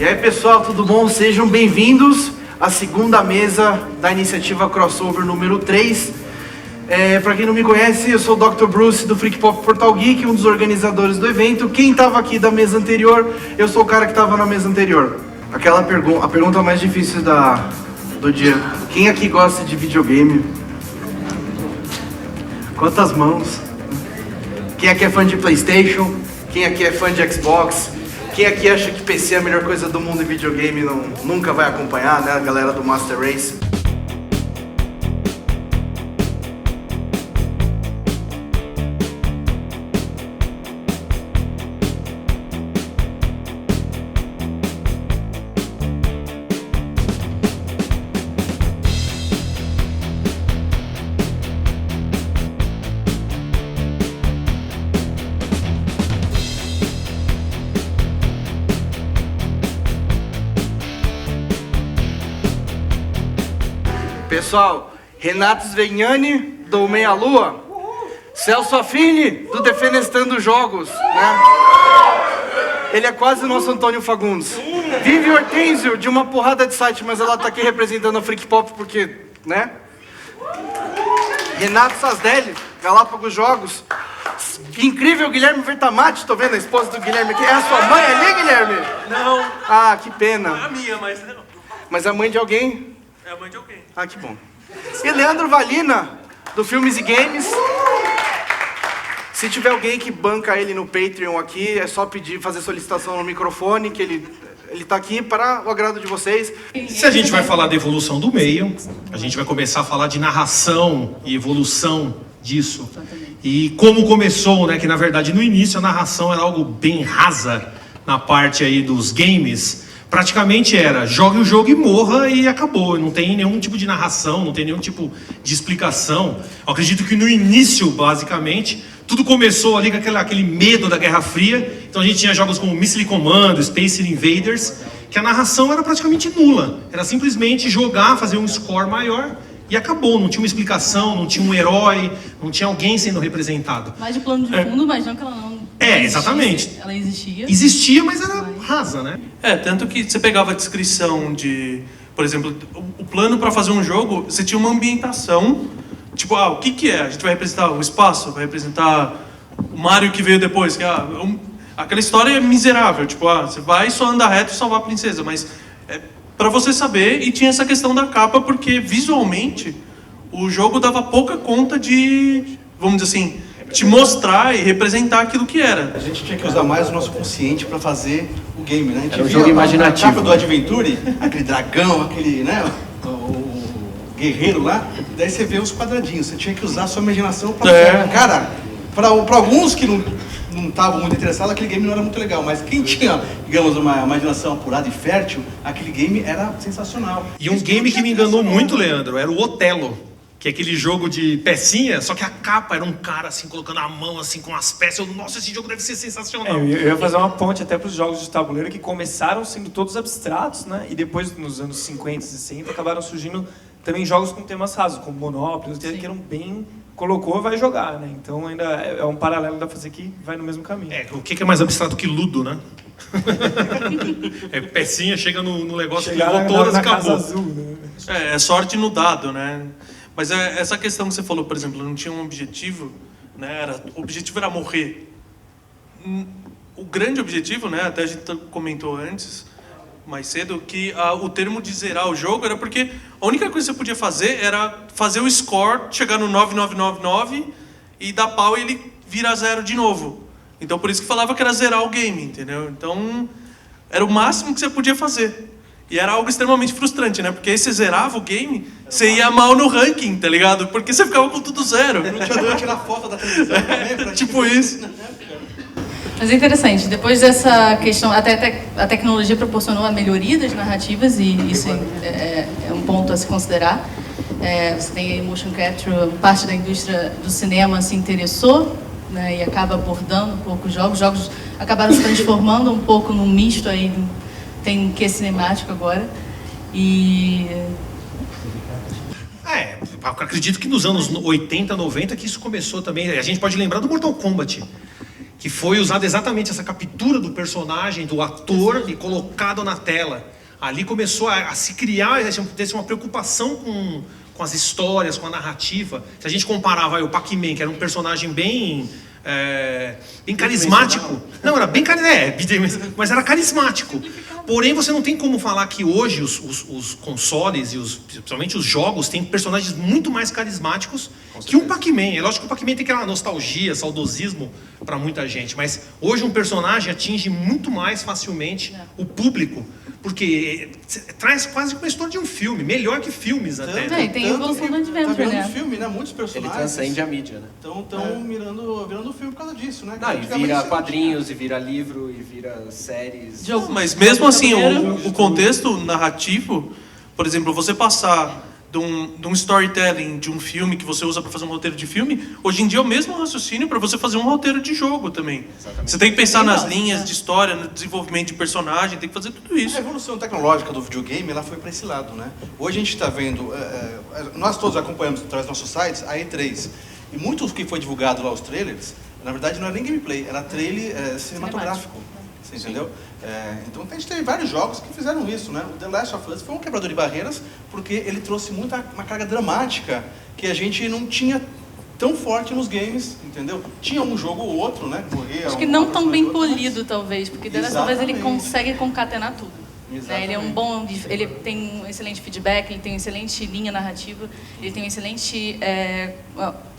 E aí pessoal, tudo bom? Sejam bem-vindos à segunda mesa da iniciativa Crossover número 3. Para quem não me conhece, eu sou o Dr. Bruce do Freak Pop Portal Geek, um dos organizadores do evento. Quem estava aqui da mesa anterior, eu sou o cara que estava na mesa anterior. A pergunta mais difícil do dia. Quem aqui gosta de videogame? Quantas mãos? Quem aqui é fã de PlayStation? Quem aqui é fã de Xbox? Quem aqui acha que PC é a melhor coisa do mundo e videogame nunca vai acompanhar, né? A galera do Master Race. Pessoal, Renato Svegnani, do Meia Lua, Celso Affini, do Defenestrando Jogos, né? Ele é quase o nosso Antônio Fagundes. Vivi Hortêncio, de uma porrada de site, mas ela tá aqui representando a Freak Pop porque, né? Renato Sasdelli, Galápagos Jogos. Incrível, Guilherme Vertamati, tô vendo a esposa do Guilherme aqui. É a sua mãe ali, Guilherme? Não. Ah, que pena. Não é a minha, mas não. Mas é a mãe de alguém? É a mãe de alguém. Ah, que bom. E Leandro Valina, do Filmes e Games. Se tiver alguém que banca ele no Patreon aqui, é só pedir, fazer solicitação no microfone, que ele tá aqui para o agrado de vocês. Se a gente vai falar da evolução do meio, a gente vai começar a falar de narração e evolução disso. E como começou, né, que na verdade no início a narração era algo bem rasa na parte aí dos games. Praticamente era, jogue o jogo e morra e acabou. Não tem nenhum tipo de narração, não tem nenhum tipo de explicação. Eu acredito que no início, basicamente, tudo começou ali com aquele medo da Guerra Fria. Então a gente tinha jogos como Missile Commando, Space Invaders, que a narração era praticamente nula. Era simplesmente jogar, fazer um score maior e acabou. Não tinha uma explicação, não tinha um herói, não tinha alguém sendo representado. Mais de plano de fundo, mas não que ela não... Exatamente. Ela existia. Existia, mas era rasa, né? Tanto que você pegava a descrição de, por exemplo, o plano para fazer um jogo, você tinha uma ambientação, tipo, o que é? A gente vai representar o espaço, vai representar o Mario que veio depois, que aquela história é miserável, tipo, você vai só andar reto e salvar a princesa, mas para você saber, e tinha essa questão da capa, porque visualmente o jogo dava pouca conta de, vamos dizer assim, te mostrar e representar aquilo que era. A gente tinha que usar mais o nosso consciente para fazer o game, né? A gente era um jogo imaginativo. A capa do Adventure, aquele dragão, aquele, né? O guerreiro lá. Daí você vê os quadradinhos. Você tinha que usar a sua imaginação para... Cara, para alguns que não estavam muito interessados, aquele game não era muito legal. Mas quem tinha, digamos, uma imaginação apurada e fértil, aquele game era sensacional. E um game que me enganou muito, Leandro, era o Otelo. Que é aquele jogo de pecinha, só que a capa era um cara assim, colocando a mão assim com as peças. Nossa, esse jogo deve ser sensacional. Eu ia fazer uma ponte até para os jogos de tabuleiro que começaram sendo todos abstratos, né? E depois, nos anos 50 e 60, acabaram surgindo também jogos com temas rasos, como Monopoly, que eram bem... Colocou, vai jogar, né? Então ainda é um paralelo que dá pra fazer que vai no mesmo caminho. O que é mais abstrato que Ludo, né? Pecinha, chega no negócio, levou todas e acabou. Casa azul, né? É sorte no dado, né? Mas essa questão que você falou, por exemplo, não tinha um objetivo, né? O objetivo era morrer. O grande objetivo, né? Até a gente comentou antes, mais cedo, que o termo de zerar o jogo era porque a única coisa que você podia fazer era fazer o score, chegar no 9999 e dar pau e ele vira zero de novo. Então por isso que falava que era zerar o game, entendeu? Então era o máximo que você podia fazer. E era algo extremamente frustrante, né? Porque aí você zerava o game, você ia mal no ranking, tá ligado? Porque você ficava com tudo zero. Não tinha dor tirar foto da televisão também, tipo isso. Mas é interessante, depois dessa questão, até a tecnologia proporcionou a melhoria das narrativas e isso é um ponto a se considerar. Você tem aí motion capture, parte da indústria do cinema se interessou, né, e acaba abordando um pouco os jogos. Os jogos acabaram se transformando um pouco num misto aí, tem um quê cinemático agora. E acredito que nos anos 80, 90 que isso começou também. A gente pode lembrar do Mortal Kombat, que foi usada exatamente essa captura do personagem, do ator, e colocado na tela. Ali começou a se criar, ter uma preocupação com as histórias, com a narrativa. Se a gente comparava o Pac-Man, que era um personagem bem carismático. Não, era bem carismático, mas era carismático. Porém, você não tem como falar que hoje os consoles e principalmente os jogos têm personagens muito mais carismáticos que um Pac-Man. É lógico que o Pac-Man tem aquela nostalgia, saudosismo para muita gente, mas hoje um personagem atinge muito mais facilmente o público, porque traz quase uma história de um filme, melhor que filmes até. Tem evolução do adventure, tá virando né? filme, né? Muitos Ele personagens transcende a mídia, né? estão virando filme por causa disso, né? Não, e Antigamente vira você não quadrinhos, e vira livro, e vira séries. Jogo. Mas mesmo assim, o contexto narrativo, por exemplo, você passar de um storytelling de um filme que você usa para fazer um roteiro de filme, hoje em dia é o mesmo raciocínio para você fazer um roteiro de jogo também. Exatamente. Você tem que pensar nas linhas de história, no desenvolvimento de personagem, tem que fazer tudo isso. A evolução tecnológica do videogame, ela foi para esse lado, né? Hoje a gente está vendo, nós todos acompanhamos através dos nossos sites a E3, e muitos que foi divulgado lá, os trailers, na verdade não era nem gameplay, era trailer cinematográfico. Você entendeu? Então a gente teve vários jogos que fizeram isso, né? O The Last of Us foi um quebrador de barreiras, porque ele trouxe uma carga dramática que a gente não tinha tão forte nos games, entendeu? Tinha um jogo ou outro, né? Acho que não tão bem polido, talvez, porque The Last of Us ele Exatamente. consegue concatenar tudo. Né? Ele é ele tem um excelente feedback, ele tem uma excelente linha narrativa, ele tem uma excelente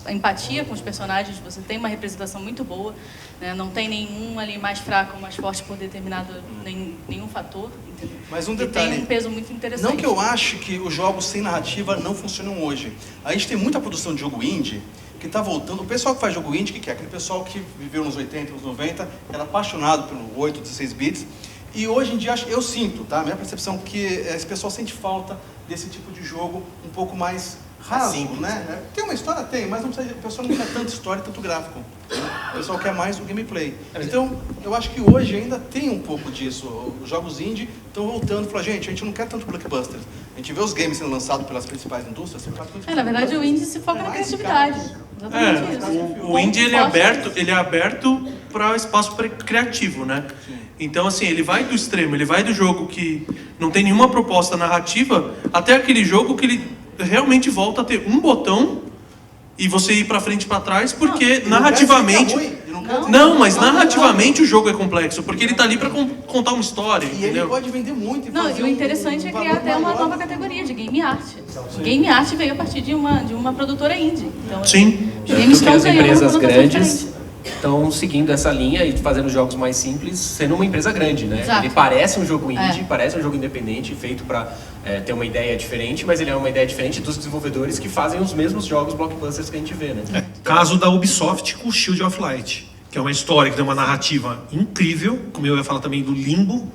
empatia com os personagens, você tem uma representação muito boa, né? Não tem nenhum ali mais fraco ou mais forte por determinado nenhum fator, entendeu? Mas um E detalhe, tem um peso muito interessante. não que eu ache que os jogos sem narrativa não funcionam hoje. A gente tem muita produção de jogo indie que está voltando. O pessoal que faz jogo indie, que é aquele pessoal que viveu nos 80, nos 90, era apaixonado pelo 8, 16 bits. E hoje em dia eu sinto, tá? Minha percepção é que esse pessoal sente falta desse tipo de jogo um pouco mais raso, simples, né? Tem uma história? Tem, mas não precisa, o pessoal não quer tanta história, tanto gráfico. O pessoal quer mais o gameplay. Então, eu acho que hoje ainda tem um pouco disso. Os jogos indie estão voltando e falam, gente, a gente não quer tanto blockbusters. A gente vê os games sendo lançados pelas principais indústrias. Na verdade, o indie se foca na criatividade. Exatamente isso. O indie ele Forte. é aberto para espaço criativo, né? Então assim, ele vai do extremo, ele vai do jogo que não tem nenhuma proposta narrativa até aquele jogo que ele realmente volta a ter um botão e você ir para frente e para trás, porque narrativamente mas narrativamente o jogo é complexo, porque ele tá ali para contar uma história, E entendeu? ele pode vender muito. Não, e o interessante é criar até uma nova categoria de game art. Game art veio a partir de uma produtora indie. Então, Sim. os games Porque estão as ganhando uma empresas conotação grandes diferente. estão seguindo essa linha e fazendo jogos mais simples, sendo uma empresa grande, né? Exato. Ele parece um jogo indie, É. parece um jogo independente, feito para ter uma ideia diferente, mas ele é uma ideia diferente dos desenvolvedores que fazem os mesmos jogos blockbusters que a gente vê, né? Caso da Ubisoft com Shield of Light, que é uma história que tem uma narrativa incrível, como eu ia falar também do Limbo,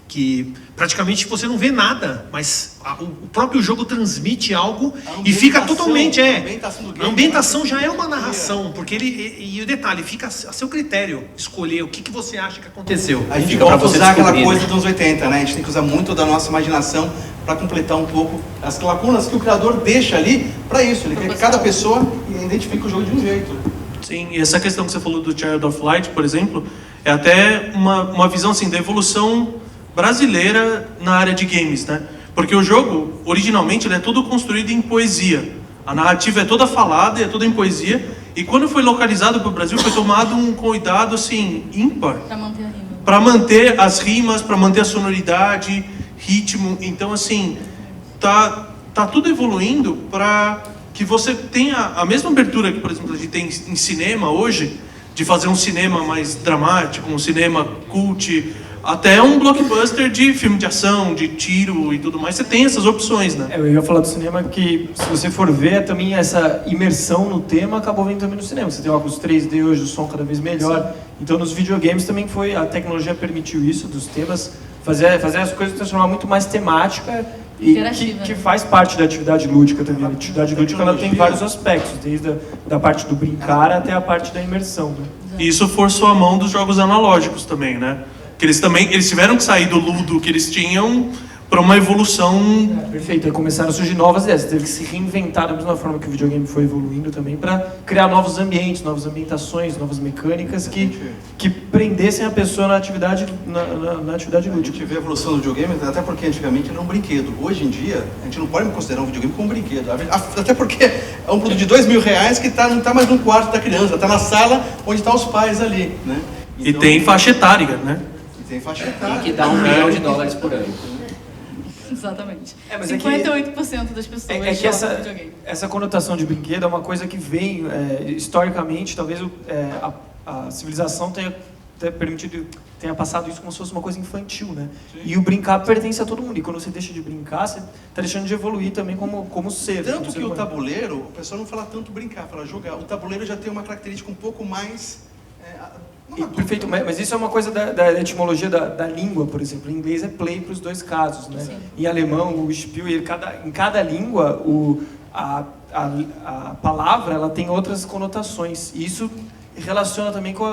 que praticamente você não vê nada, mas o próprio jogo transmite algo e fica totalmente... a ambientação do game, a ambientação já é uma narração, porque e o detalhe, fica a seu critério escolher o que você acha que aconteceu. A gente Fica pra volta a você usar aquela descobrir, coisa né? dos anos 80, né? A gente tem que usar muito da nossa imaginação para completar um pouco as lacunas que o criador deixa ali para isso. Ele quer que cada pessoa identifique o jogo de um jeito. Sim, e essa questão que você falou do Child of Light, por exemplo, é até uma visão assim da evolução brasileira na área de games, né? Porque o jogo, originalmente, ele é todo construído em poesia. A narrativa é toda falada e é toda em poesia. E quando foi localizado para o Brasil, foi tomado um cuidado, assim, ímpar. Para manter a rima. Para manter as rimas, para manter a sonoridade, ritmo. Então, assim, tá tudo evoluindo para que você tenha a mesma abertura que, por exemplo, a gente tem em cinema hoje, de fazer um cinema mais dramático, um cinema cult, até um blockbuster de filme de ação, de tiro e tudo mais. Você tem essas opções, né? Eu ia falar do cinema que, se você for ver, também essa imersão no tema acabou vindo também no cinema. Você tem óculos 3D hoje, o som cada vez melhor. Sim. Então, nos videogames também a tecnologia permitiu isso, dos temas, fazer as coisas transformar muito mais temática e que faz parte da atividade lúdica também. A atividade lúdica ela tem vários aspectos, desde da parte do brincar até a parte da imersão. Né? E isso forçou a mão dos jogos analógicos também, né? Que eles tiveram que sair do ludo que eles tinham para uma evolução. Perfeito, aí começaram a surgir novas ideias, teve que se reinventar da mesma forma que o videogame foi evoluindo também para criar novos ambientes, novas ambientações, novas mecânicas que prendessem a pessoa na atividade, na atividade A lúdica. gente vê a evolução do videogame, até porque antigamente era um brinquedo. Hoje em dia, a gente não pode considerar um videogame como um brinquedo. Até porque é um produto de R$2.000 que não está mais no quarto da criança, está na sala onde estão os pais ali, né? E tem faixa etária, né? E tem faixa E etária. que dá $1 milhão por ano. Exatamente. Mas é que- 58% das pessoas É que jogam videogame. essa conotação de brinquedo é uma coisa que vem, historicamente, talvez a civilização tenha passado isso como se fosse uma coisa infantil, né? E o brincar pertence a todo mundo. E quando você deixa de brincar, você está deixando de evoluir também como ser. Tanto como ser que o humano. tabuleiro, o pessoal não fala tanto brincar, fala jogar. O tabuleiro já tem uma característica um pouco mais... Perfeito, mas isso é uma coisa da etimologia da língua, por exemplo. Em inglês é play para os dois casos, né? Sim. Em alemão, o Spiel, em cada língua, a palavra ela tem outras conotações. E isso relaciona também com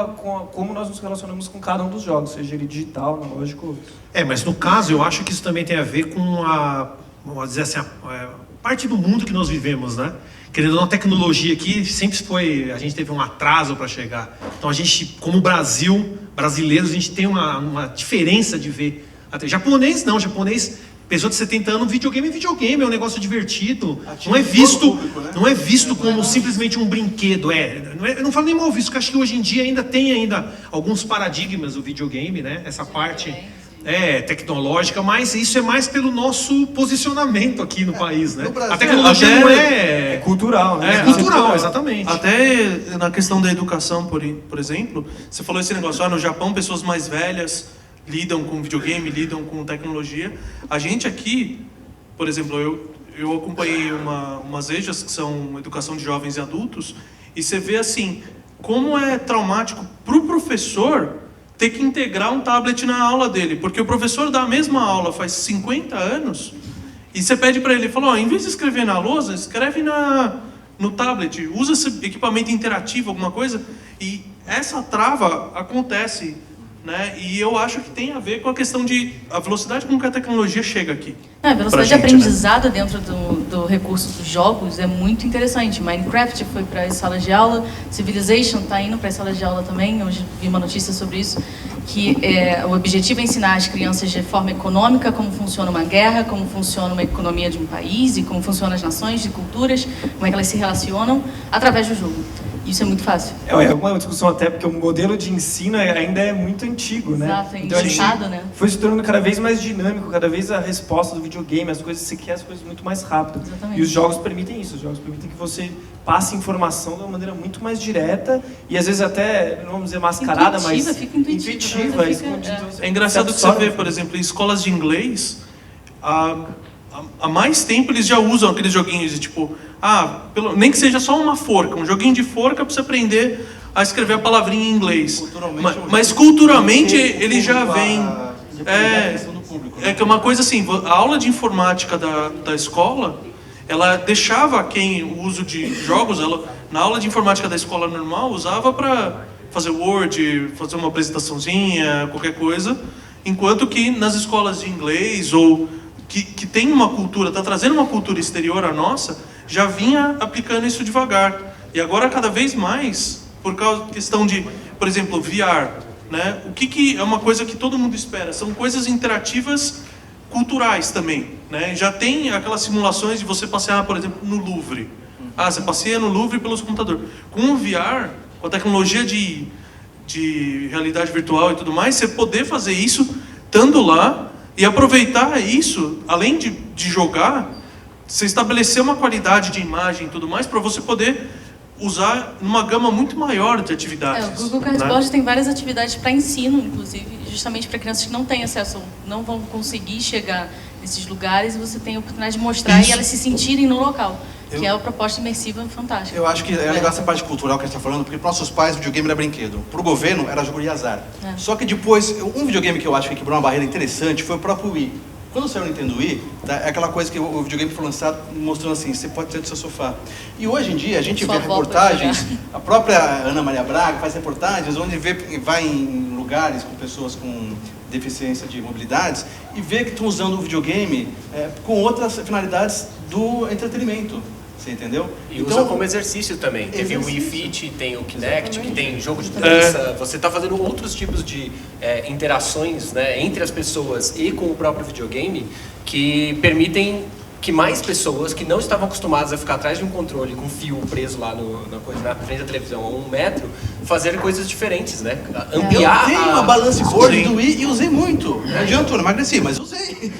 como nós nos relacionamos com cada um dos jogos, seja ele digital, analógico. Mas no caso eu acho que isso também tem a ver com vamos dizer assim, a parte do mundo que nós vivemos, né? Querendo ou não, a tecnologia aqui sempre a gente teve um atraso para chegar. Então a gente, como brasileiros, a gente tem uma diferença de ver. Até japonês, pessoa de 70 anos, videogame é um negócio divertido. Não é visto como simplesmente um brinquedo. Eu não falo nem mal visto, porque acho que hoje em dia tem alguns paradigmas do videogame, né? Essa parte tecnológica, mas isso é mais pelo nosso posicionamento aqui no país, né? no Brasil, A tecnologia até não É cultural, né? É cultural, exatamente. Até na questão da educação, por exemplo, você falou esse negócio, no Japão pessoas mais velhas lidam com videogame, lidam com tecnologia. A gente aqui, por exemplo, eu acompanhei umas EJAs que são educação de jovens e adultos, e você vê assim, como é traumático para o professor ter que integrar um tablet na aula dele, porque o professor dá a mesma aula faz 50 anos, e você pede para ele, fala, em vez de escrever na lousa, escreve no tablet, usa esse equipamento interativo, alguma coisa, e essa trava acontece, né? E eu acho que tem a ver com a questão a velocidade com que a tecnologia chega aqui. A velocidade de gente, aprendizado dentro do recurso dos jogos é muito interessante. Minecraft foi para as salas de aula, Civilization está indo para as salas de aula também. Hoje vi uma notícia sobre isso, que o objetivo é ensinar as crianças de forma econômica como funciona uma guerra, como funciona uma economia de um país e como funcionam as nações, de culturas, como é que elas se relacionam através do jogo. Isso é muito fácil. É uma discussão até porque o modelo de ensino ainda é muito antigo, né? Exato, é Então a gente engessado, né? foi se tornando cada vez mais dinâmico, cada vez a resposta do videogame, as coisas você quer, as coisas muito mais rápido. Exatamente. E os jogos permitem isso, os jogos permitem que você passe informação de uma maneira muito mais direta e às vezes até, não vamos dizer mascarada, Intuitiva, mas fica intuitiva, intuitiva, fica, escondida. É engraçado que você vê, por exemplo, em escolas de inglês, há mais tempo eles já usam aqueles joguinhos de tipo, nem que seja só uma forca, um joguinho de forca para você aprender a escrever a palavrinha em inglês. Mas culturalmente ele já vem. Que é uma coisa assim, a aula de informática da escola, ela deixava o uso de jogos, na aula de informática da escola normal, usava para fazer Word, fazer uma apresentaçãozinha, qualquer coisa, enquanto que nas escolas de inglês ou que tem uma cultura, está trazendo uma cultura exterior à nossa, já vinha aplicando isso devagar. E agora cada vez mais, por causa da questão de, por exemplo, VR, né? O que é uma coisa que todo mundo espera? São coisas interativas culturais também, né? Já tem aquelas simulações de você passear, por exemplo, no Louvre. Você passeia no Louvre pelos computadores. Com o VR, com a tecnologia de realidade virtual e tudo mais, você poder fazer isso estando lá e aproveitar isso, além de jogar, você estabelecer uma qualidade de imagem e tudo mais para você poder usar numa gama muito maior de atividades. O Google Cardboard tem várias atividades para ensino, inclusive, justamente para crianças que não têm acesso, não vão conseguir chegar nesses lugares, e você tem a oportunidade de mostrar e elas se sentirem no local, que é a proposta imersiva fantástica. Eu acho que é legal essa parte cultural que a gente está falando, porque para nossos pais o videogame era brinquedo. Para o governo era jogo de azar. Só que depois, um videogame que eu acho que quebrou uma barreira interessante foi o próprio Wii. Quando saiu o Nintendo Wii, é aquela coisa que o videogame foi lançado mostrando assim, você pode ter do seu sofá. E hoje em dia a gente vê reportagens, a própria Ana Maria Braga faz reportagens onde vai em lugares com pessoas com deficiência de mobilidades e vê que estão usando o videogame com outras finalidades do entretenimento. Você entendeu? E usa como exercício também. Teve o Wii Fit, tem o Kinect, que tem jogo de dança. Você está fazendo outros tipos de interações, né, entre as pessoas e com o próprio videogame que permitem que mais pessoas que não estavam acostumadas a ficar atrás de um controle com fio preso lá na frente da televisão a 1 metro, fazer coisas diferentes, né? Ampliar. Eu tenho uma balance board do Wii e usei muito. Não adiantou, não emagreci, mas usei.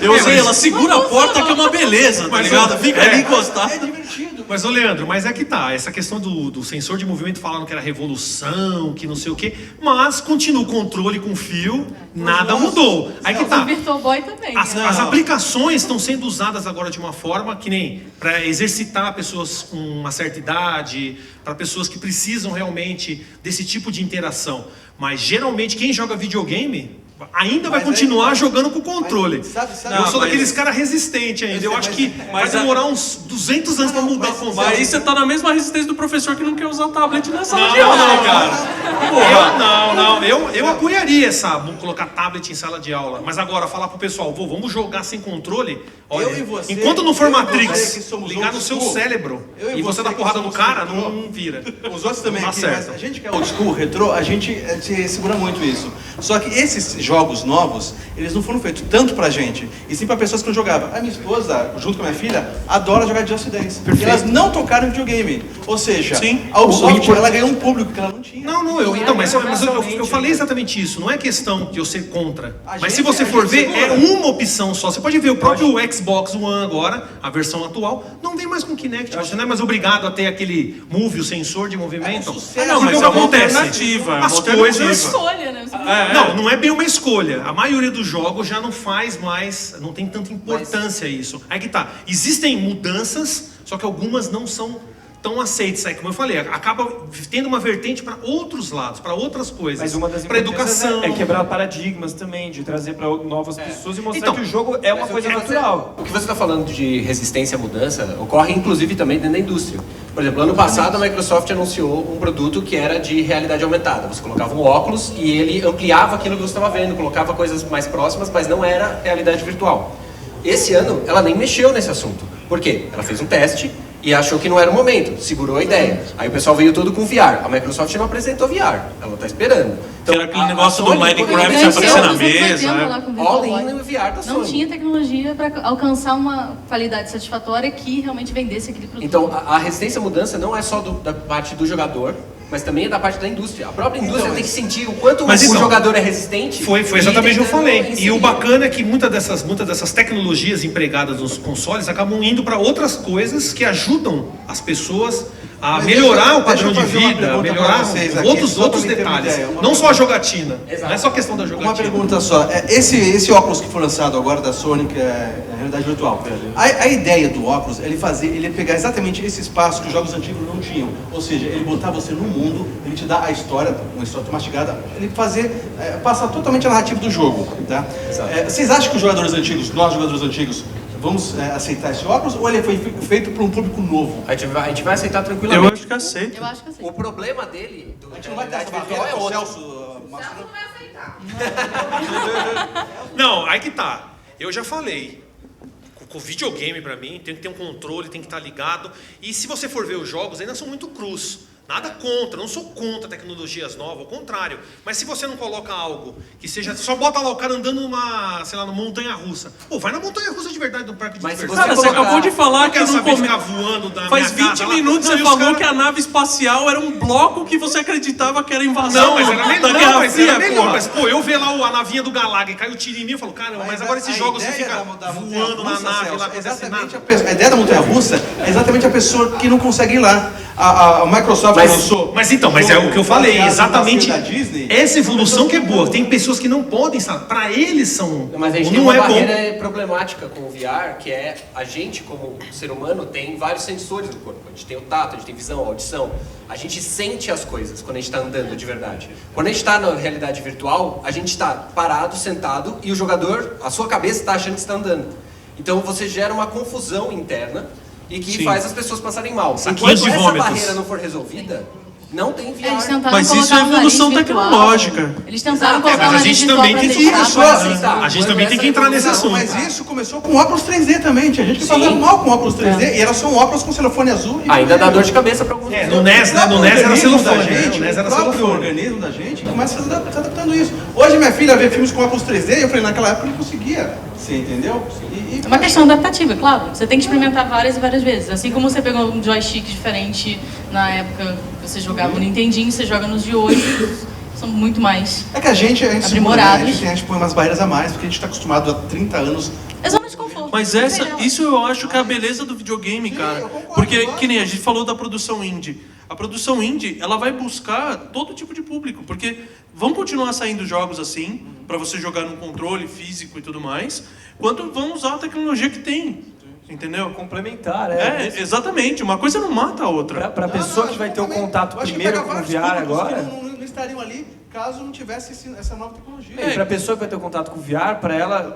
Eu usei, ela segura a porta que é uma beleza, tá ligado? Fica ali encostado. É divertido. Mas, ô Leandro, mas é que tá, essa questão do sensor de movimento falando que era revolução, que não sei o quê, mas continua o controle com fio, nada mudou. Aí que tá. O Virtual Boy também. As aplicações estão sendo usadas agora de uma forma que nem para exercitar pessoas com uma certa idade, para pessoas que precisam realmente desse tipo de interação. Mas geralmente quem joga videogame ainda vai continuar jogando com o controle. Eu sou daqueles caras resistentes ainda. Eu acho que vai demorar uns 200 anos para mudar a conversa. Mas aí você tá na mesma resistência do professor que não quer usar tablet na sala de aula, cara. Eu apoiaria colocar tablet em sala de aula. Mas agora, falar pro pessoal, vamos jogar sem controle. Olha, Eu e você, enquanto não for eu e você Matrix que somos ligar no old seu school, cérebro eu e e você você dar que porrada no somos cara, retrô. não vira. Os outros também Tá aqui, certo. mas a gente que é old school, retrô, a gente se segura muito isso. Só que esses jogos novos, eles não foram feitos tanto pra gente, e sim pra pessoas que não jogavam. A minha esposa, junto com a minha filha, adora jogar Just Dance. E elas não tocaram em videogame. Ou seja, a Ubisoft, ela ganhou um público que ela não tinha. Mas eu falei exatamente isso. Não é questão de eu ser contra. Mas se gente- você a for gente ver, segura. é uma opção só. Você pode ver o próprio Xbox One agora, a versão atual, não vem mais com Kinect. Você não é mais obrigado a ter aquele Move, o sensor de movimento. sucesso. Não, mas Porque é o que uma acontece? alternativa. As Uma coisas. escolha, né? Não é bem uma escolha. A maioria dos jogos já não faz mais, não tem tanta importância isso. Aí que tá. Existem mudanças, só que algumas não são tão aceitas. Aí, como eu falei, acaba tendo uma vertente para outros lados, para outras coisas. Mas uma das para importâncias educação. é quebrar paradigmas também, de trazer para novas pessoas e mostrar Então, que o jogo é uma coisa natural. O que você está falando de resistência à mudança ocorre inclusive também dentro da indústria. Por exemplo, ano passado a Microsoft anunciou um produto que era de realidade aumentada. Você colocava um óculos e ele ampliava aquilo que você estava vendo, colocava coisas mais próximas, mas não era realidade virtual. Esse ano ela nem mexeu nesse assunto. Por quê? Ela fez um teste e achou que não era o momento, segurou a ideia. Aí o pessoal veio todo com VR. A Microsoft não apresentou VR, ela está esperando. Que era aquele negócio do Sony Minecraft poderia que aparecia ser na Nos anos 80 mesa. lá com o Virtual all in Boy. no VR da Não Sony. tinha tecnologia para alcançar uma qualidade satisfatória que realmente vendesse aquele produto. Então, a resistência à mudança não é só da parte do jogador, mas também é da parte da indústria. A própria indústria tem que sentir o quanto o jogador é resistente. Foi exatamente o que eu tentando falei. E inserir. o bacana é que muitas dessas tecnologias empregadas nos consoles acabam indo para outras coisas que ajudam as pessoas a Mas melhorar o deixa padrão eu de fazer uma vida, pergunta melhorar pra vocês aqui, outros só pra me ter uma detalhes. ideia. Uma Não só a jogatina. Exato. Não é só questão da jogatina. Uma pergunta só. Esse óculos que foi lançado agora da Sony, que é a realidade virtual, a ideia do óculos é ele pegar exatamente esse espaço que os jogos antigos não tinham. Ou seja, ele botar você no mundo, ele te dá a história, uma história mastigada, ele passar totalmente a narrativa do jogo. Tá? Vocês acham que os jogadores antigos, nós jogadores antigos, vamos aceitar esse óculos ou ele foi feito para um público novo? A gente vai aceitar Eu tranquilamente. acho que aceito. Eu acho que assim. O problema dele, A gente não vai ter essa virtual, barreira é com o outro. Celso. Não, aí que tá. Eu já falei. Com o videogame pra mim tem que ter um controle, tem que estar ligado. E se você for ver os jogos, ainda são muito crus. Nada contra, não sou contra tecnologias novas, ao contrário. Mas se você não coloca algo que seja. Só bota lá o cara andando numa montanha russa. Pô, vai na montanha russa de verdade do parque de Mas se diversão. Cara, você acabou de falar Eu que quero no saber começo. ficar voando da Faz minha 20 casa lá. minutos Não, você e os falou cara- que a nave espacial era um bloco que você acreditava que era invasão Não, mas era melhor, da Guerra mas Fria, era melhor. porra. Mas, pô, eu ver lá a navinha do Galag e cai o tiro em mim, eu falo, caramba, mas agora esses a jogos você ideia fica da voando na montanha-russa, nave Celso, lá, acontece exatamente nada. a ideia da montanha-russa é exatamente a pessoa que não consegue ir lá. A Microsoft lançou. Mas então, mas é o que eu falei, baseado no exatamente da Disney. essa evolução que é boa. Tem pessoas que não podem, sabe? Pra eles são. Mas a gente tem não uma é barreira bom. problemática com o VR, que é a gente, como ser humano, tem vários sensores no corpo. A gente tem o tato, a gente tem visão, audição. A gente sente as coisas quando a gente está andando de verdade. Quando a gente está na realidade virtual, a gente está parado, sentado, e o jogador, a sua cabeça está achando que está andando. Então você gera uma confusão interna e que faz as pessoas passarem mal. Saquinhos Enquanto de essa vômitos. barreira não for resolvida, não tem VR. Eles tentaram Mas isso é colocar um evolução nariz virtual. tecnológica. Eles tentaram Exato, colocar mas um a nariz gente virtual também pra tem que- testar, Isso, mas- A gente também tem que entrar nesse assunto. Mas isso começou com óculos 3D também. Tinha gente que Sim. passava mal com óculos 3D e era só um óculos com celofane azul. E Ainda dá dor de cabeça pra alguns. No NES, né? No O NES era organismo celofane, da né? gente, No NES era o próprio celofane. organismo da gente começa a se adaptando a isso. Hoje minha filha vê filmes com óculos 3D e eu falei, naquela época eu não conseguia. Você entendeu? É uma questão adaptativa, claro. Você tem que experimentar várias e várias vezes. Assim como você pegou um joystick diferente na época que você jogava no Nintendinho, você joga nos de hoje, são muito mais. É que a gente Aprimorados. a gente põe umas barreiras a mais, porque a gente está acostumado há 30 anos. É zona de conforto. Mas isso eu acho que é a beleza do videogame, cara. eu concordo, Porque, claro. que nem a gente falou da produção indie. A produção indie, ela vai buscar todo tipo de público. Porque vão continuar saindo jogos assim, pra você jogar num controle físico e tudo mais, quanto vão usar a tecnologia que tem. Entendeu? Complementar, Exatamente. Uma coisa não mata a outra. Pra pessoa que vai ter o contato Eu acho que primeiro pega com o vários VR públicos agora... que não estariam ali caso não tivesse essa nova tecnologia. E pra pessoa que vai ter o contato com o VR,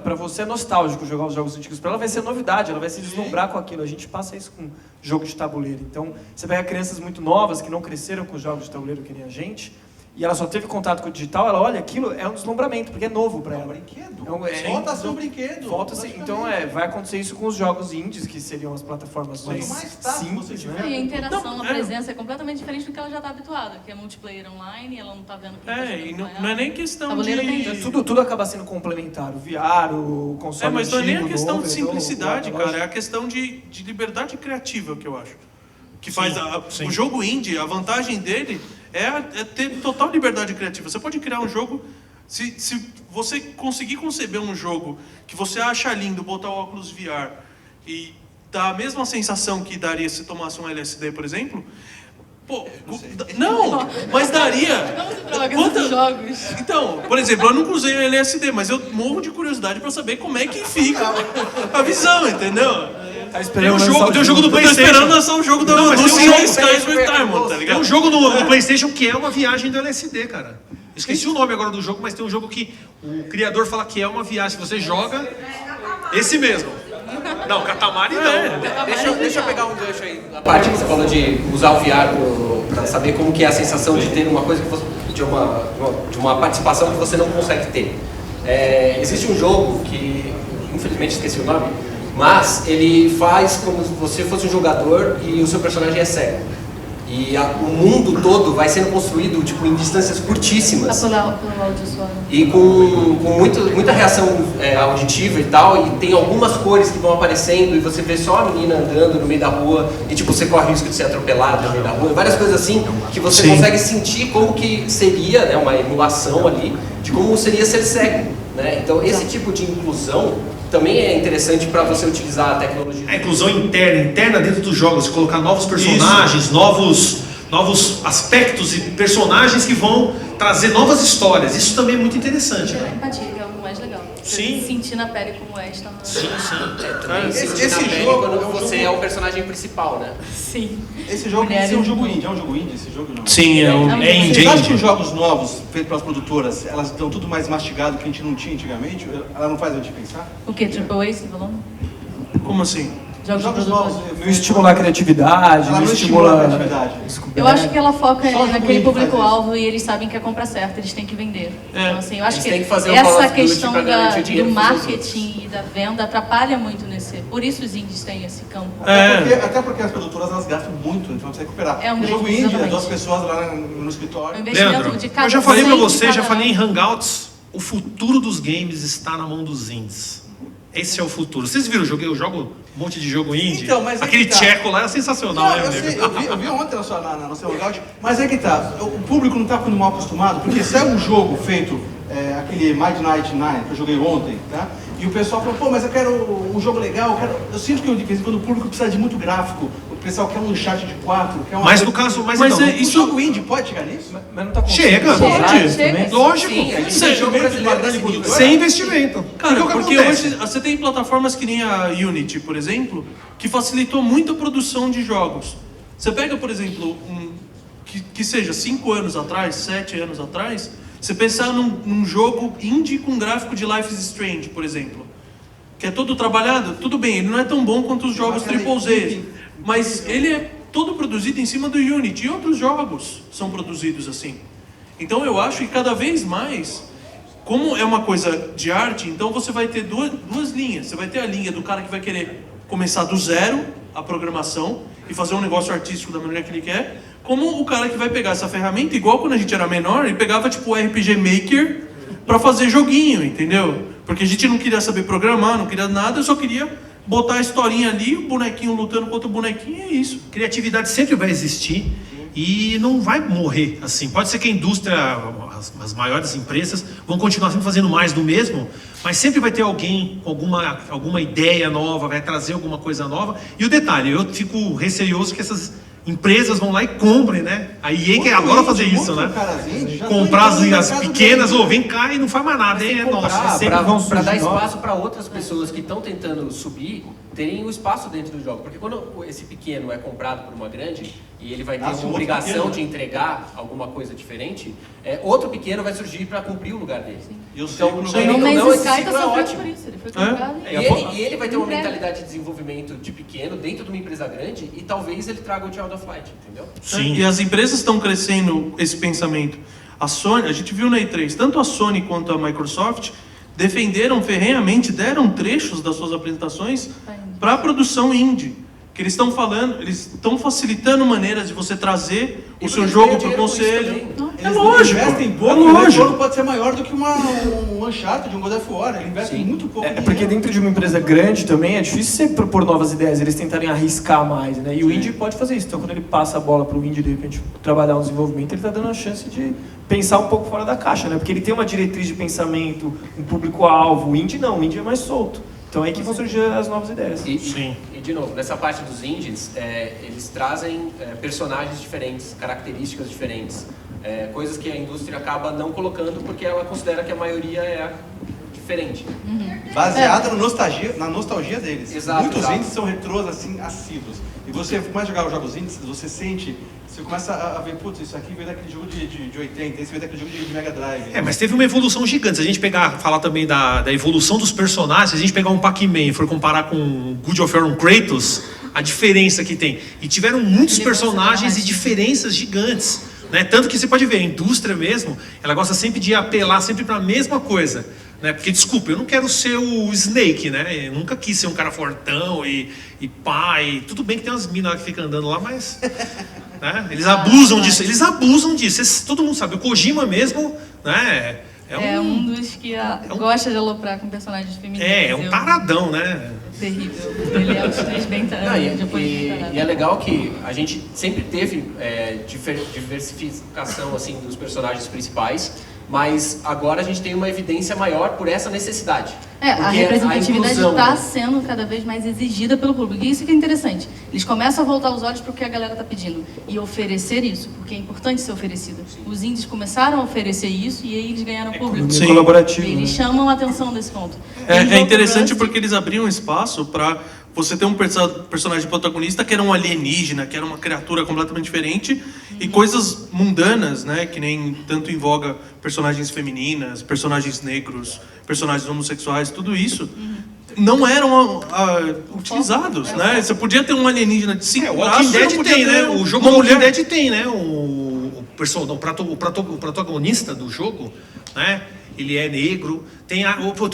pra você é nostálgico jogar os jogos antigos. Pra ela vai ser novidade, ela vai se deslumbrar com aquilo. A gente passa isso com jogo de tabuleiro. Então, você pega crianças muito novas que não cresceram com os jogos de tabuleiro que nem a gente, e ela só teve contato com o digital, ela olha aquilo, é um deslumbramento, porque é novo pra É um ela. brinquedo. É Volta a ser um brinquedo. Volta a ser, então vai acontecer isso com os jogos indies, que seriam as plataformas mais mais tátil você simples, tiver, né? E a interação, Não, a presença é completamente diferente do que ela já está habituada, que é multiplayer online, ela não está vendo quem tá E jogando não, com não é ela. nem questão Tabuleiro tem de... isso. Tudo acaba sendo complementar. O VR, o console Mas não é nem a antigo, questão novo, de então, simplicidade, o cara. É analógico. a questão de liberdade criativa que eu acho. Que faz sim. o jogo indie, a vantagem dele é ter total liberdade criativa. Você pode criar um jogo... Se você conseguir conceber um jogo que você acha lindo, botar o óculos VR e dar a mesma sensação que daria se tomasse um LSD, por exemplo... Pô, não, mas daria. Vamos em drogas dos jogos. Então, por exemplo, eu nunca usei o LSD, mas eu morro de curiosidade pra saber como é que fica a visão, entendeu? Tá Tem esperando um lançar jogo, tem um jogo do Eu tô PlayStation. esperando lançar um jogo do Não, mas tem um Sea jogo- Skies with Diamond, tá Tem ligado? um jogo no PlayStation que é uma viagem do LSD, cara. Esqueci o nome agora do jogo, mas tem um jogo que o criador fala que é uma viagem. Você joga esse mesmo. Não, Katamari não. Deixa eu pegar um gancho aí. A parte que você falou de usar o VR para saber como que é a sensação de ter uma coisa que você, de uma participação que você não consegue ter. Existe um jogo que, infelizmente esqueci o nome, mas ele faz como se você fosse um jogador e o seu personagem é cego. E o mundo todo vai sendo construído tipo, em distâncias curtíssimas. Tá pelo áudio só. E com muita reação auditiva e tal, e tem algumas cores que vão aparecendo e você vê só a menina andando no meio da rua e tipo, você corre o risco de ser atropelado no meio da rua, várias coisas assim que você consegue sentir como que seria, né, uma emulação ali de como seria ser cego, né? Então esse tipo de inclusão também é interessante para você utilizar a tecnologia. A inclusão interna dentro dos jogos, colocar novos personagens, novos aspectos e personagens que vão trazer novas histórias. Isso também é muito interessante, É né? empatia, que é o mais legal. Você Sim. sentir na pele como é estar no... Também sentir esse na pele jogo quando é um você jogo- é o personagem principal, né? Sim. Esse jogo Mulheres é um jogo não. indie. É um jogo indie esse jogo não? Sim, É indie. Vocês acham que os jogos novos, feitos pelas produtoras, elas estão tudo mais mastigado que a gente não tinha antigamente? Ela não faz a gente pensar? O que? Triple A, você falou? Como assim? Jogos de Jogos produtor. novos. Não estimula a criatividade, Ela não não estimula a estimula... criatividade. Eu acho que ela foca Só o naquele jogo indie público-alvo e eles sabem que a compra certa, eles têm que vender. Então, assim, eu acho Eles que têm que fazer o Call essa of Duty questão pra garantir o do dinheiro pros marketing e da venda atrapalha muito nesse... Por isso os indies têm esse campo. Até porque as produtoras elas gastam muito, então precisa recuperar. É um o jogo grande indie, desafio. 2 pessoas lá no O escritório. investimento Leandro, de cada eu já falei pra 100 de você, já cada- falei em Hangouts, o futuro dos games está na mão dos indies. Esse é o futuro. Vocês viram, eu jogo um monte de jogo indie. Então, mas aí aquele que tá. tcheco lá é sensacional, Não, né, eu amigo? sei, eu vi ontem no seu hangout, mas é que tá, o público não tá ficando mal acostumado, porque se é um jogo feito, aquele Midnight Nine, que eu joguei ontem, tá? E o pessoal falou, pô, mas eu quero um jogo legal, eu sinto que de vez em quando o público precisa de muito gráfico, o pessoal quer um Uncharted 4, quer uma... Mas no caso, mas Mas então, é O isso- jogo indie pode chegar nisso? Mas não tá Chega, Chega. também? lógico, Sim, a gente Sim, tem jogo brasileiro grande desse nível. produtora. sem investimento. Cara, E o que porque acontece? hoje você tem plataformas que nem a Unity, por exemplo, que facilitou muito a produção de jogos. Você pega, por exemplo, que seja 5 anos atrás, 7 anos atrás, você pensar num jogo indie com gráfico de Life is Strange, por exemplo, que é todo trabalhado, tudo bem, ele não é tão bom quanto os jogos Mas, AAA, mas ele todo produzido em cima do Unity. E outros jogos são produzidos assim. Então eu acho que cada vez mais, como é uma coisa de arte, então você vai ter duas linhas. Você vai ter a linha do cara que vai querer começar do zero a programação e fazer um negócio artístico da maneira que ele quer, como o cara que vai pegar essa ferramenta, igual quando a gente era menor, e pegava tipo o RPG Maker para fazer joguinho, entendeu? Porque a gente não queria saber programar, não queria nada, eu só queria botar a historinha ali, o bonequinho lutando contra o bonequinho, e é isso. Criatividade sempre vai existir e não vai morrer assim. Pode ser que a indústria, as maiores empresas vão continuar sempre fazendo mais do mesmo, mas sempre vai ter alguém com alguma ideia nova, vai trazer alguma coisa nova. E o detalhe, eu fico receioso que essas empresas vão lá e comprem, né? A EA quer agora fazer isso, né? Comprar as pequenas, vem cá e não faz mais nada, hein? É nossa. Para dar espaço para outras pessoas que estão tentando subir, terem o espaço dentro do jogo. Porque quando esse pequeno é comprado por uma grande e ele vai ter uma obrigação de entregar alguma coisa diferente, outro pequeno vai surgir para cumprir o lugar dele. Então, No Man's Sky está sofrendo por isso. Ele foi comprado. E ele vai ter uma mentalidade de desenvolvimento de pequeno dentro de uma empresa grande e talvez ele traga o Child of Light, entendeu? Sim. E as empresas estão crescendo esse pensamento. A Sony, a gente viu na E3, tanto a Sony quanto a Microsoft defenderam ferrenhamente, deram trechos das suas apresentações para a produção indie. Que eles estão falando, eles estão facilitando maneiras de você trazer o seu jogo para o conselho. É lógico. Investem pouco, o retorno pode ser maior do que um Uncharted, um God of War. Eles investem muito pouco. Porque dentro de uma empresa grande também é difícil você propor novas ideias, eles tentarem arriscar mais, né? E o indie pode fazer isso. Então quando ele passa a bola para o indie, de repente, trabalhar no desenvolvimento, ele está dando a chance de pensar um pouco fora da caixa, né? Porque ele tem uma diretriz de pensamento, um público-alvo. O indie não, o indie é mais solto. Então é aí que vão surgir as novas ideias. Sim. E de novo, nessa parte dos indies, eles trazem personagens diferentes, características diferentes, coisas que a indústria acaba não colocando porque ela considera que a maioria é diferente. Baseada na nostalgia deles. Exato, Muitos indies são retrôs assim, assíduos. E você começa a jogar os jogos indies, você sente, você começa a ver, putz, isso aqui veio daquele jogo de 80, esse veio daquele jogo de Mega Drive. Mas teve uma evolução gigante. Se a gente falar também da evolução dos personagens, se a gente pegar um Pac-Man e for comparar com God of War, um Kratos, a diferença que tem. E tiveram muitos personagens e diferenças gigantes, né? Tanto que você pode ver, a indústria mesmo, ela gosta sempre de apelar sempre para a mesma coisa. Né? Porque, desculpa, eu não quero ser o Snake, né? Eu nunca quis ser um cara fortão e pai. Tudo bem que tem umas minas que ficam andando lá, mas... Né? Eles abusam disso. Todo mundo sabe. O Kojima mesmo, né? É um dos que gosta de aloprar com personagens femininos. É um taradão, né? Terrível. Ele é os três bem tarados. E é legal que a gente sempre teve diversificação assim, dos personagens principais, mas agora a gente tem uma evidência maior por essa necessidade. A representatividade está sendo cada vez mais exigida pelo público. E isso que é interessante. Eles começam a voltar os olhos para o que a galera está pedindo e oferecer isso, porque é importante ser oferecido. Os indies começaram a oferecer isso e aí eles ganharam público. Sim. Colaborativo. Eles chamam a atenção desse ponto. É interessante porque eles abriam espaço para você ter um personagem protagonista que era um alienígena, que era uma criatura completamente diferente, e coisas mundanas, né, que nem tanto em voga personagens femininas, personagens negros, personagens homossexuais, tudo isso não eram utilizados, né? Você podia ter um alienígena de 5 braços, Walking Dead tem, né? O jogo uma Walking mulher. Dead tem, né? O protagonista do jogo, né? Ele é negro. Tem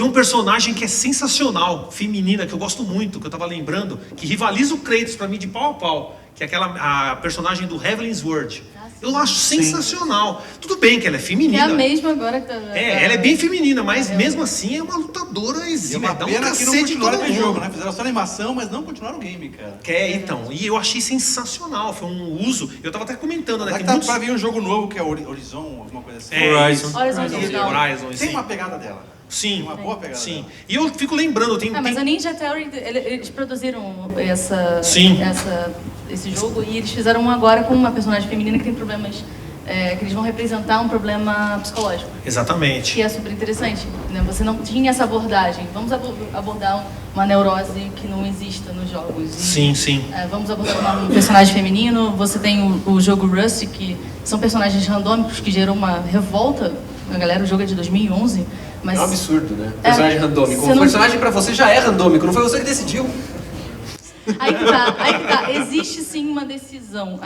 um personagem que é sensacional, feminina, que eu gosto muito, que eu tava lembrando, que rivaliza o Kratos pra mim de pau a pau, que é a personagem do Heaven's Word. Eu acho sensacional. Tudo bem que ela é feminina. É a mesma agora que tá... Ela é bem feminina, mas mesmo assim é uma lutadora exímia. Dá um pena que não cacete de todo continuaram aquele mundo. jogo, né? Fizeram só animação, mas não continuaram o game, cara. Então. E eu achei sensacional. Foi um uso... Eu tava até comentando, né? Será Que que tá muitos... pra vir um jogo novo que é Horizon, alguma coisa assim? Horizon. Horizon, Tem sim. uma pegada dela. Sim, Uma boa pegada. sim. E eu fico lembrando, mas a Ninja Theory, eles produziram esse jogo e eles fizeram um agora com uma personagem feminina que tem problemas, que eles vão representar um problema psicológico. Exatamente. Que é super interessante, né? Você não tinha essa abordagem. Vamos abordar uma neurose que não exista nos jogos. Sim. Vamos abordar um personagem feminino. Você tem o jogo Rust, que são personagens randômicos que geram uma revolta na galera. O jogo é de 2011. Mas é um absurdo, né? Personagem randômico. O não... personagem pra você já é randômico, não foi você que decidiu. Aí que tá. Existe sim uma decisão.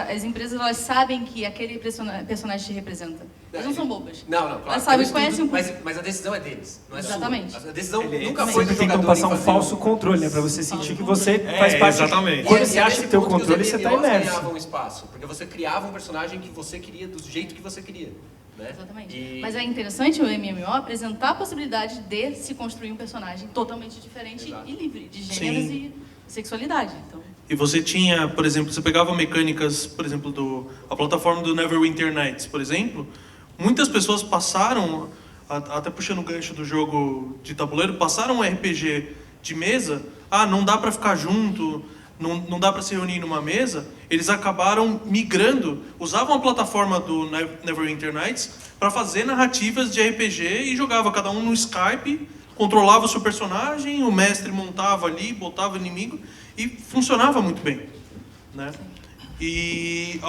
As empresas, elas sabem que aquele personagem te representa. Elas não são bobas. Não, claro. Elas sabem, Eles conhecem um mas a decisão é deles, não é Exatamente. sua. A decisão nunca Sempre foi do tentam jogador passar em um fazer falso controle, né? Pra você sentir que você É, faz parte. exatamente. Quando E você é acha nesse que tem o ponto controle, os você tá MMOs imerso. ganhavam espaço, porque você criava um personagem que você queria do jeito que você queria. Né? Exatamente. E- Mas é interessante o MMO apresentar a possibilidade de se construir um personagem totalmente diferente Exato. e livre de gêneros Sim. e sexualidade. Então, E você tinha, por exemplo, você pegava mecânicas, por exemplo, a plataforma do Neverwinter Nights, por exemplo, muitas pessoas passaram, até puxando o gancho do jogo de tabuleiro, passaram um RPG de mesa, não dá pra ficar junto, não dá pra se reunir numa mesa, eles acabaram migrando, usavam a plataforma do Neverwinter Nights para fazer narrativas de RPG e jogava cada um no Skype, controlava o seu personagem, o mestre montava ali, botava o inimigo e funcionava muito bem, né? E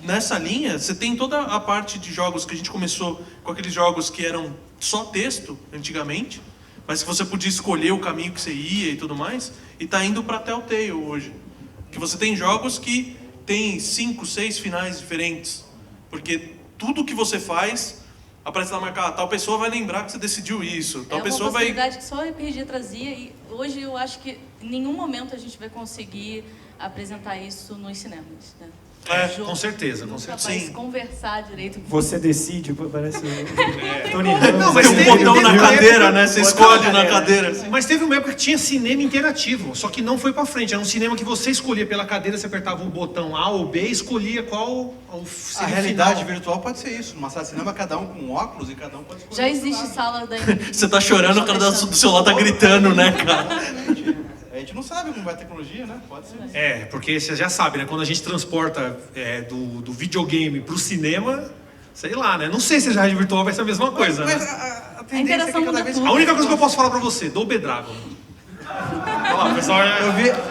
nessa linha, você tem toda a parte de jogos que a gente começou com aqueles jogos que eram só texto antigamente, mas que você podia escolher o caminho que você ia e tudo mais, e tá indo para Telltale hoje. Que você tem jogos que tem 5, 6 finais diferentes, porque tudo que você faz aparece lá marcado, tal pessoa vai lembrar que você decidiu isso, tal é uma pessoa vai... possibilidade que só o RPG trazia e hoje eu acho que em nenhum momento a gente vai conseguir apresentar isso nos cinemas. Né? É, O jogo com certeza, com nunca certeza. vai Sim. conversar direito. Você decide, parece Tony Não, mas Tem um teve botão na uma cadeira, época- né? Você escolhe na cadeira. assim. Mas teve uma época que tinha cinema interativo, só que não foi pra frente. Era um cinema que você escolhia pela cadeira, você apertava o botão A ou B e escolhia qual o A seria o realidade final. virtual pode ser isso. Numa sala de cinema, cada um com óculos e cada um pode escolher. Já o seu existe lado. sala da Você tá chorando, o cara do seu lado tá gritando, né, cara? Exatamente. A gente não sabe como vai a tecnologia, né? Pode ser. É, porque você já sabe, né? Quando a gente transporta do videogame pro cinema, sei lá, né? Não sei se a realidade virtual vai ser a mesma coisa, Mas né? a tendência é interação que cada muda vez tudo. A única coisa que eu posso falar pra você, Double Dragon. Olha lá, o pessoal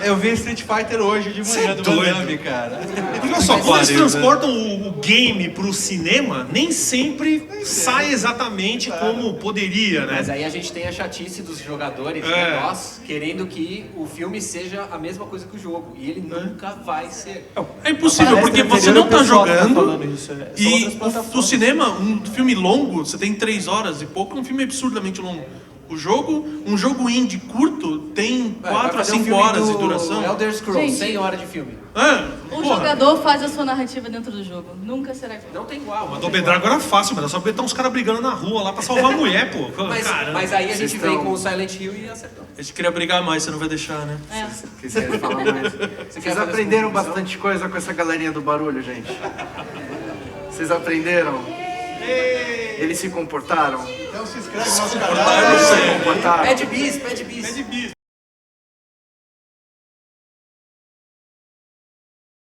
Eu vi Street Fighter hoje de Cê manhã é do doido. Van Damme, cara. Olha só, quando eles pariu, transportam o game pro cinema, nem sempre sai exatamente como poderia, né? Mas aí a gente tem a chatice dos jogadores, né, nós, querendo que o filme seja a mesma coisa que o jogo. E ele nunca vai ser. É impossível, Na porque palestra você não tá anterior, o pessoal tava jogando falando isso, são e outras o plataformas. cinema, um filme longo, você tem 3 horas e pouco, é um filme absurdamente longo. Um jogo indie curto tem Vai 4 a fazer um 5 filme horas de do duração. Elder Scrolls, Gente. 100 horas de filme. O jogador faz a sua narrativa dentro do jogo. Nunca será igual. Não tem igual. Mas Double Dragon era fácil, mas é só botar uns caras brigando na rua lá pra salvar a mulher, pô. Caramba. Mas aí a gente Vocês vem estão- com o Silent Hill e acertou. A gente queria brigar mais, você não vai deixar, né? É. Vocês querem falar mais? Vocês aprenderam bastante coisa com essa galerinha do barulho, gente? Vocês aprenderam? Eles se comportaram? Então se inscreve no nosso canal. Eles se comportaram? Pede bis.